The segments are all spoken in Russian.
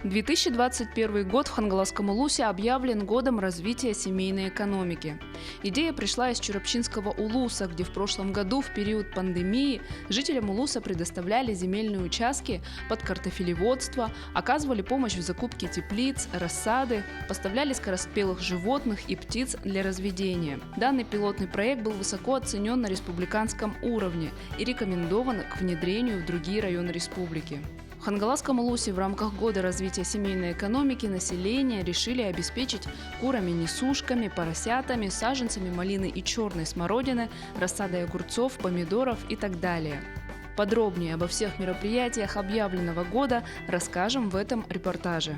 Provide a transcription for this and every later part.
2021 год в Хангаласском Улусе объявлен годом развития семейной экономики. Идея пришла из Чурапчинского Улуса, где в прошлом году в период пандемии жителям Улуса предоставляли земельные участки под картофелеводство, оказывали помощь в закупке теплиц, рассады, поставляли скороспелых животных и птиц для разведения. Данный пилотный проект был высоко оценен на республиканском уровне и рекомендован к внедрению в другие районы республики. В Хангаласском Улусе в рамках года развития семейной экономики население решили обеспечить курами-несушками, поросятами, саженцами малины и черной смородины, рассадой огурцов, помидоров и так далее. Подробнее обо всех мероприятиях объявленного года расскажем в этом репортаже.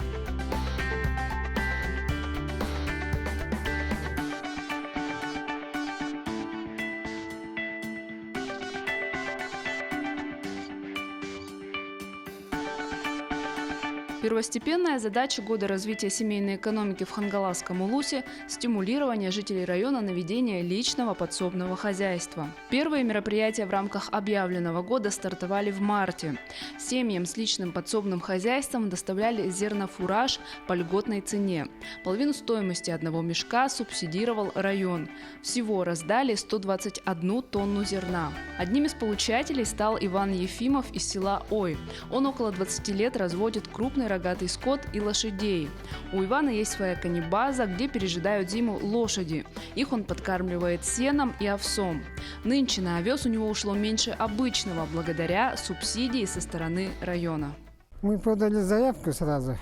Первостепенная задача года развития семейной экономики в Хангаласском Улусе – стимулирование жителей района на ведение личного подсобного хозяйства. Первые мероприятия в рамках объявленного года стартовали в марте. Семьям с личным подсобным хозяйством доставляли зернофураж по льготной цене. Половину стоимости одного мешка субсидировал район. Всего раздали 121 тонну зерна. Одним из получателей стал Иван Ефимов из села Ой. Он около 20 лет разводит крупный рогатый скот и лошадей. У Ивана есть своя конебаза, где пережидают зиму лошади. Их он подкармливает сеном и овсом. Нынче на овес у него ушло меньше обычного, благодаря субсидии со стороны района. Мы подали заявку сразу,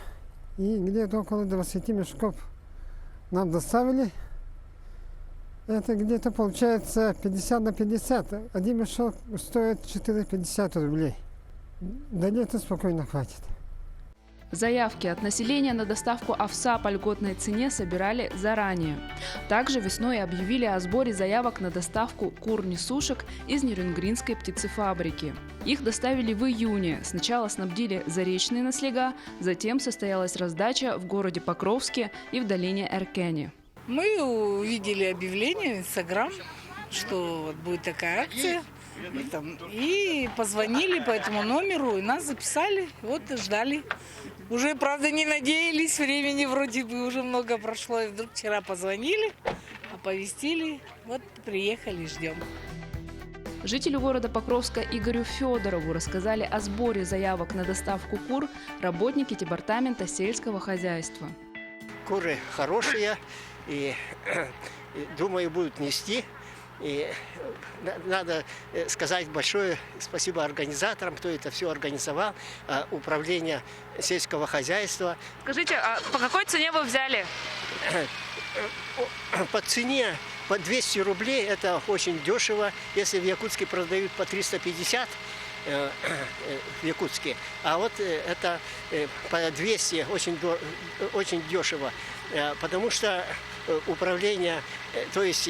и где-то около 20 мешков нам доставили. Это где-то получается 50 на 50. Один мешок стоит 450 рублей. До лета спокойно хватит. Заявки от населения на доставку овса по льготной цене собирали заранее. Также весной объявили о сборе заявок на доставку кур-несушек из Нерюнгринской птицефабрики. Их доставили в июне. Сначала снабдили заречные наслега, затем состоялась раздача в городе Покровске и в долине Эркени. Мы увидели объявление в Инстаграм, что будет такая акция. И позвонили по этому номеру, и нас записали, вот ждали. Уже, правда, не надеялись, времени вроде бы уже много прошло. И вдруг вчера позвонили, оповестили, вот приехали, ждем. Жителю города Покровска Игорю Федорову рассказали о сборе заявок на доставку кур работники департамента сельского хозяйства. Куры хорошие и думаю, будут нести. И надо сказать большое спасибо организаторам, кто это все организовал, управление сельского хозяйства. Скажите, а по какой цене вы взяли? По цене по 200 рублей, это очень дешево. Если в Якутске продают по 350 в Якутске, а вот это по 200 очень дешево, потому что управление, то есть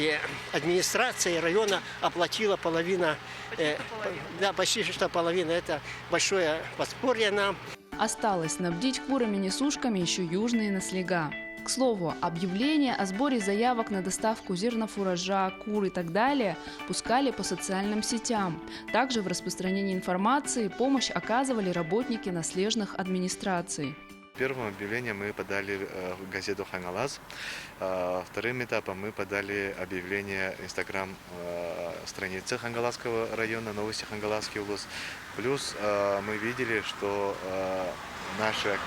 администрация района оплатила половину, почти что половина, это большое подспорье нам. Осталось снабдить курами-несушками еще южные наслега. К слову, объявления о сборе заявок на доставку зернофуража, кур и так далее пускали по социальным сетям. Также в распространении информации помощь оказывали работники наслежных администраций. Первым объявлением мы подали в газету «Хангалас». Вторым этапом мы подали объявление в инстаграм-странице Хангаласского района, новости Хангаласский Улус. Плюс мы видели, что наши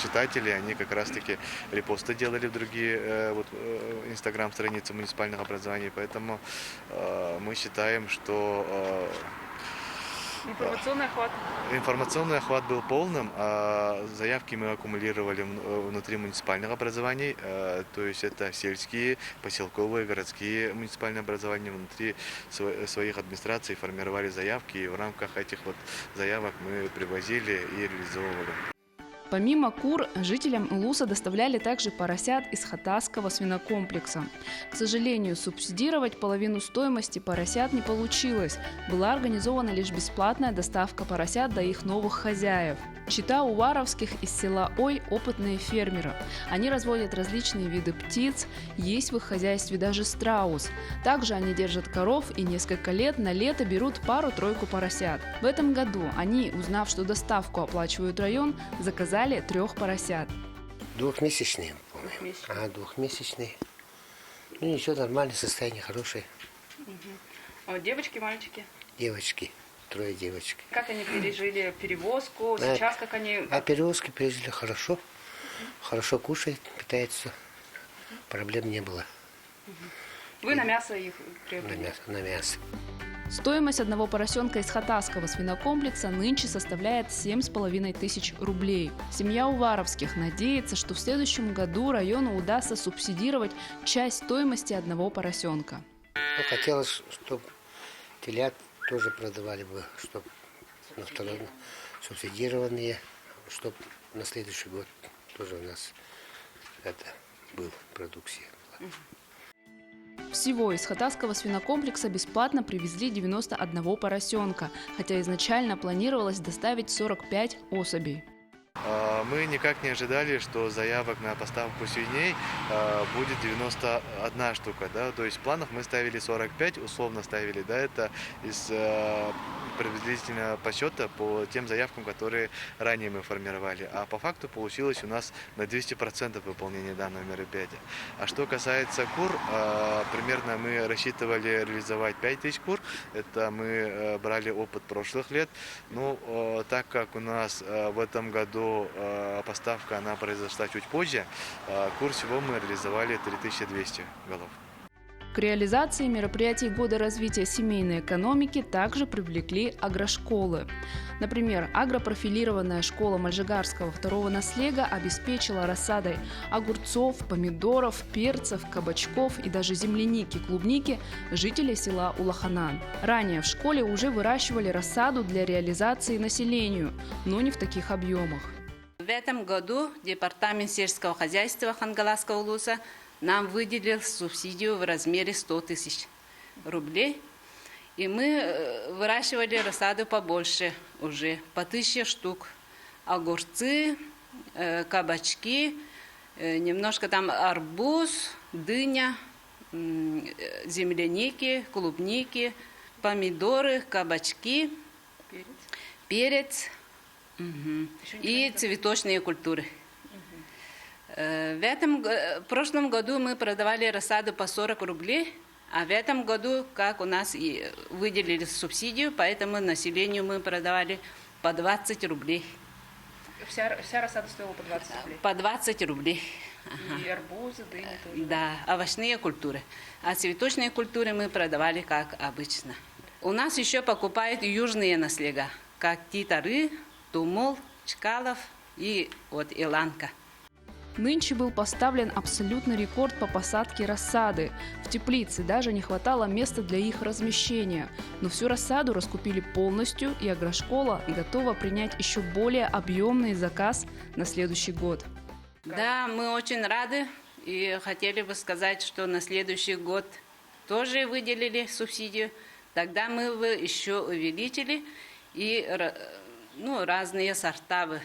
читатели, они как раз-таки репосты делали в другие инстаграм-страницы муниципальных образований. Поэтому мы считаем, что Информационный охват был полным, а заявки мы аккумулировали внутри муниципальных образований, то есть это сельские, поселковые, городские муниципальные образования внутри своих администраций формировали заявки, и в рамках этих заявок мы привозили и реализовывали. Помимо кур, жителям Улуса доставляли также поросят из Хатасского свинокомплекса. К сожалению, субсидировать половину стоимости поросят не получилось. Была организована лишь бесплатная доставка поросят до их новых хозяев. Чита Уваровских из села Ой – опытные фермеры. Они разводят различные виды птиц, есть в их хозяйстве даже страус. Также они держат коров и несколько лет на лето берут пару-тройку поросят. В этом году они, узнав, что доставку оплачивает район, заказали продали 3 поросят. Двухмесячные, по-моему. Двухмесячные. Ну ничего, нормальное состояние, хорошее. Девочки, мальчики? Девочки, 3 девочки. Как они пережили перевозку? Сейчас как они... Перевозки пережили хорошо. Хорошо кушает, питается. Проблем не было. Вы на мясо их приобрели? На мясо. Стоимость одного поросенка из хатасского свинокомплекса нынче составляет 7500 рублей. Семья Уваровских надеется, что в следующем году району удастся субсидировать часть стоимости одного поросенка. Хотелось, чтобы телят тоже продавали бы, чтобы на втором субсидированные, чтобы на следующий год тоже у нас это был продукция. Всего из хатасского свинокомплекса бесплатно привезли 91 поросенка, хотя изначально планировалось доставить 45 особей. Мы никак не ожидали, что заявок на поставку свиней будет 91 штука. Да? То есть в планах мы ставили 45, условно ставили. Да? Это из приблизительного подсчета по тем заявкам, которые ранее мы формировали. А по факту получилось у нас на 200% выполнение данного мероприятия. А что касается кур, примерно мы рассчитывали реализовать 5000 кур. Это мы брали опыт прошлых лет. Но так как у нас в этом году поставка она произошла чуть позже, кур всего мы реализовали 3200 голов. К реализации мероприятий Года развития семейной экономики также привлекли агрошколы. Например, агропрофилированная школа Мальжигарского второго наслега обеспечила рассадой огурцов, помидоров, перцев, кабачков и даже земляники, клубники жителей села Улаханан. Ранее в школе уже выращивали рассаду для реализации населению, но не в таких объемах. В этом году Департамент сельского хозяйства Хангаласского улуса нам выделил субсидию в размере 100 000 рублей. И мы выращивали рассаду побольше уже, по 1000 штук. Огурцы, кабачки, немножко там арбуз, дыня, земляники, клубники, помидоры, кабачки, перец и цветочные культуры. В прошлом году мы продавали рассаду по 40 рублей, а в этом году, как у нас и выделили субсидию, поэтому населению мы продавали по 20 рублей. Вся рассада стоила по 20 рублей? По 20 рублей. И арбузы, дыни тоже? Да, овощные культуры. А цветочные культуры мы продавали как обычно. У нас еще покупают южные наслега, как титары, тумул, чкалов и вот иланка. Нынче был поставлен абсолютный рекорд по посадке рассады. В теплице даже не хватало места для их размещения. Но всю рассаду раскупили полностью, и агрошкола готова принять еще более объемный заказ на следующий год. Да, мы очень рады и хотели бы сказать, что на следующий год тоже выделили субсидию. Тогда мы бы еще увеличили и разные сорта.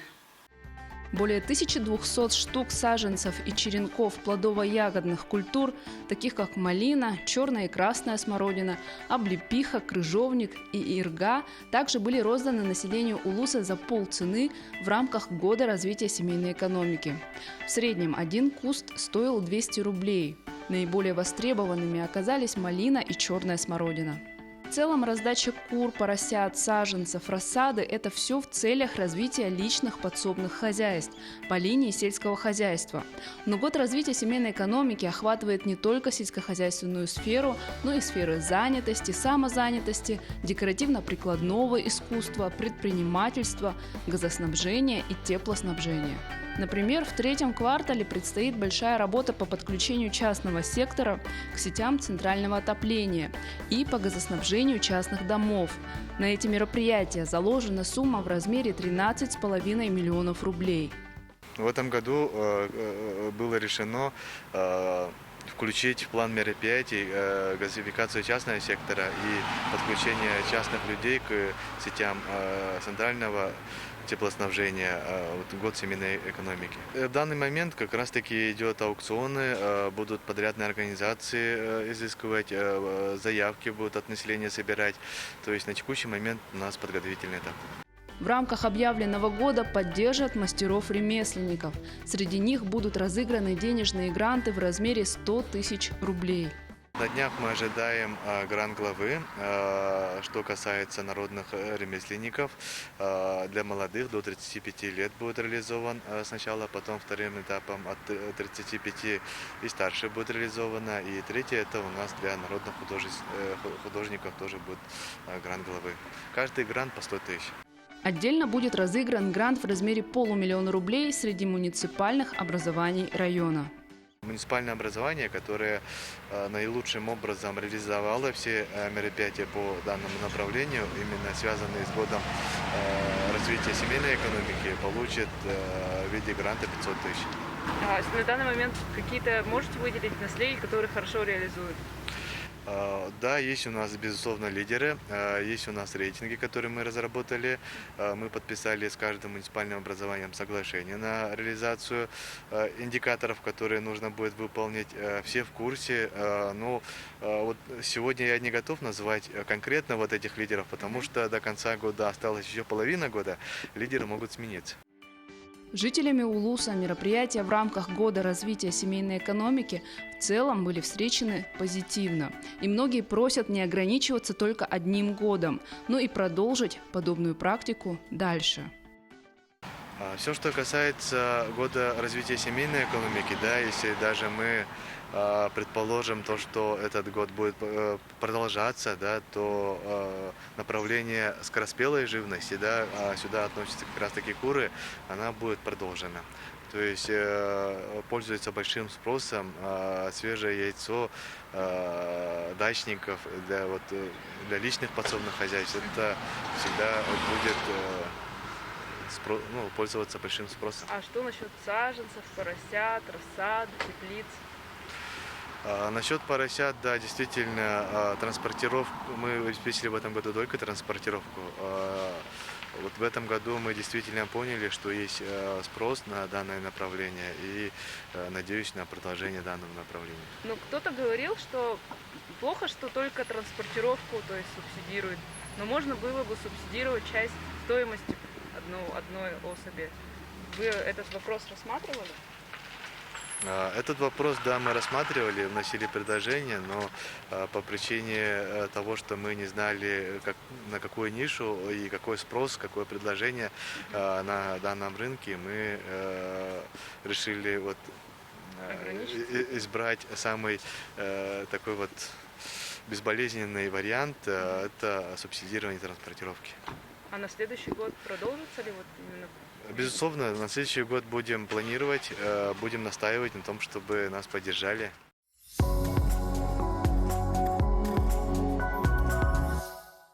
Более 1200 штук саженцев и черенков плодово-ягодных культур, таких как малина, черная и красная смородина, облепиха, крыжовник и ирга, также были розданы населению Улуса за полцены в рамках Года развития семейной экономики. В среднем один куст стоил 200 рублей. Наиболее востребованными оказались малина и черная смородина. В целом раздача кур, поросят, саженцев, рассады – это все в целях развития личных подсобных хозяйств по линии сельского хозяйства. Но Год развития семейной экономики охватывает не только сельскохозяйственную сферу, но и сферы занятости, самозанятости, декоративно-прикладного искусства, предпринимательства, газоснабжения и теплоснабжения. Например, в третьем квартале предстоит большая работа по подключению частного сектора к сетям центрального отопления и по газоснабжению частных домов. На эти мероприятия заложена сумма в размере 13,5 миллионов рублей. В этом году было решено включить в план мероприятий газификацию частного сектора и подключение частных людей к сетям центрального теплоснабжения, Год семейной экономики. В данный момент как раз таки идет аукционы, будут подрядные организации изыскивать, заявки будут от населения собирать. То есть на текущий момент у нас подготовительный этап. В рамках объявленного года поддержат мастеров-ремесленников. Среди них будут разыграны денежные гранты в размере 100 тысяч рублей. На днях мы ожидаем грант главы, что касается народных ремесленников. Для молодых до 35 лет будет реализован сначала, потом вторым этапом от 35 и старше будет реализовано. И третье это у нас для народных художников тоже будет грант главы. Каждый грант по 100 тысяч. Отдельно будет разыгран грант в размере полумиллиона рублей среди муниципальных образований района. Муниципальное образование, которое наилучшим образом реализовало все мероприятия по данному направлению, именно связанные с годом развития семейной экономики, получит в виде гранта 500 тысяч. На данный момент какие-то можете выделить наследия, которые хорошо реализуют? Да, есть у нас, безусловно, лидеры, есть у нас рейтинги, которые мы разработали. Мы подписали с каждым муниципальным образованием соглашение на реализацию индикаторов, которые нужно будет выполнить. Все в курсе. Но вот сегодня я не готов назвать конкретно вот этих лидеров, потому что до конца года осталось еще половина года, лидеры могут смениться. Жителями Улуса мероприятия в рамках Года развития семейной экономики в целом были встречены позитивно. И многие просят не ограничиваться только одним годом, но и продолжить подобную практику дальше. Все, что касается Года развития семейной экономики, да, если даже мы предположим то, что этот год будет продолжаться, да, то направление скороспелой живности, да, сюда относятся как раз таки куры, она будет продолжена. То есть пользуется большим спросом свежее яйцо дачников для личных подсобных хозяйств. Это всегда будет пользоваться большим спросом. А что насчет саженцев, поросят, рассад, теплиц? Насчет поросят, да, действительно, транспортировку, мы обеспечили в этом году только транспортировку. Вот в этом году мы действительно поняли, что есть спрос на данное направление и надеюсь на продолжение данного направления. Но кто-то говорил, что плохо, что только транспортировку, то есть субсидируют, но можно было бы субсидировать часть стоимости одной особи. Вы этот вопрос рассматривали? Этот вопрос, да, мы рассматривали, вносили предложение, но по причине того, что мы не знали, на какую нишу и какой спрос, какое предложение на данном рынке, мы решили избрать самый такой безболезненный вариант – это субсидирование транспортировки. А на следующий год продолжится ли именно? Безусловно, на следующий год будем планировать, будем настаивать на том, чтобы нас поддержали.